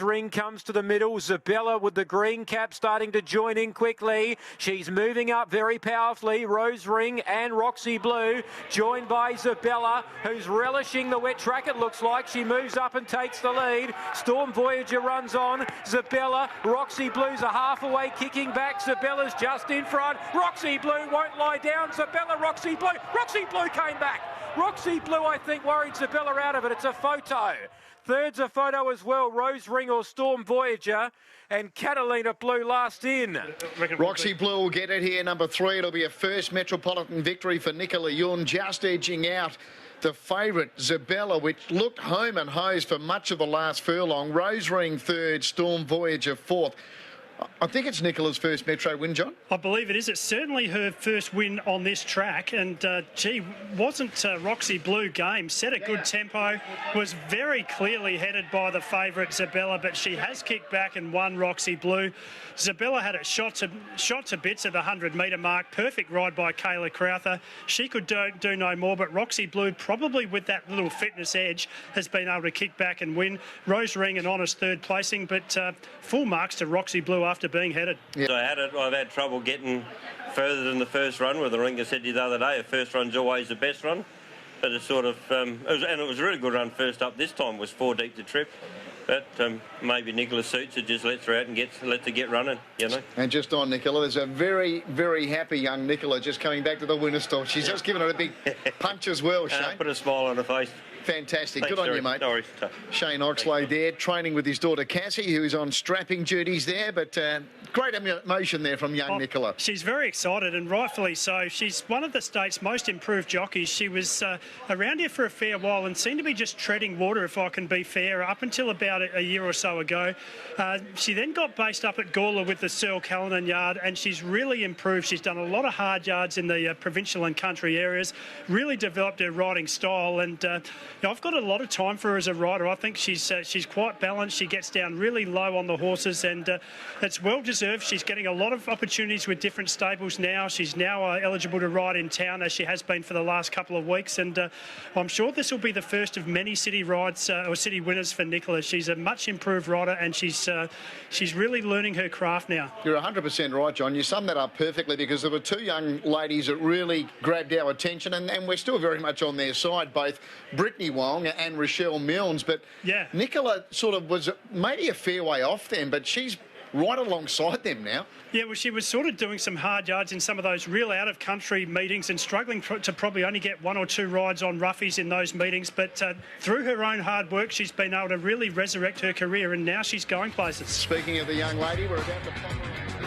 Ring comes to the middle. Zabella with the green cap starting to join in quickly. She's moving up very powerfully. Rose Ring and Roxy Blue joined by Zabella, who's relishing the wet track, it looks like. She moves up and takes the lead. Storm Voyager runs on. Zabella, Roxy Blue's a half away, kicking back. Zabella's just in front. Roxy Blue won't lie down. Zabella, Roxy Blue. Roxy Blue came back. Roxy Blue, I think, worried Zabella out of it. It's a photo. Third's a photo as well. Rose Ring or Storm Voyager, and Catalina Blue last in. Roxy Blue will get it here, number 3. It'll be a first Metropolitan victory for Nichola. Yuen just edging out the favourite, Zabella, which looked home and hosed for much of the last furlong. Rose Ring third, Storm Voyager fourth. I think it's Nicola's first Metro win, John. I believe it is. It's certainly her first win on this track. And, gee, wasn't Roxy Blue game. Set a good tempo. Was very clearly headed by the favourite, Zabella, but she has kicked back and won Roxy Blue. Zabella had it shot to bits at the 100-metre mark. Perfect ride by Kayla Crowther. She could do no more, but Roxy Blue, probably with that little fitness edge, has been able to kick back and win. Rose Ring an honest third placing, but full marks to Roxy Blue after being headed. Yeah. I've had trouble getting further than the first run, where the ringer said to you the other day, the first run's always the best run. But it's sort of, it was a really good run first up this time, was 4 deep to trip. But maybe Nichola suits it, just lets her out and lets her get running, you know. And just on Nichola, there's a very, very happy young Nichola just coming back to the winner's stall. She's just given it a big punch as well, Shane. Put a smile on her face. Fantastic. Thanks, good on you, mate. No worries. Shane Oxlade there, training with his daughter Cassie, who's on strapping duties there, but great emotion there from young Nichola. She's very excited, and rightfully so. She's one of the state's most improved jockeys. She was around here for a fair while and seemed to be just treading water, if I can be fair, up until about a year or so ago. She then got based up at Gawler with the Searle Callanan yard, and she's really improved. She's done a lot of hard yards in the provincial and country areas, really developed her riding style, and I've got a lot of time for her as a rider. I think she's quite balanced. She gets down really low on the horses, and it's well deserved. She's getting a lot of opportunities with different stables now. She's now eligible to ride in town, as she has been for the last couple of weeks, and I'm sure this will be the first of many city rides or city winners for Nichola. She's a much improved rider, and she's really learning her craft now. You're 100% right, John. You summed that up perfectly, because there were 2 young ladies that really grabbed our attention, and we're still very much on their side, both Brittany Wong and Rochelle Milnes, but yeah, Nichola sort of was maybe a fair way off them, but she's right alongside them now. Yeah, well, she was sort of doing some hard yards in some of those real out-of-country meetings and struggling to probably only get 1 or 2 rides on roughies in those meetings, but through her own hard work, she's been able to really resurrect her career, and now she's going places. Speaking of the young lady, we're about to pop around.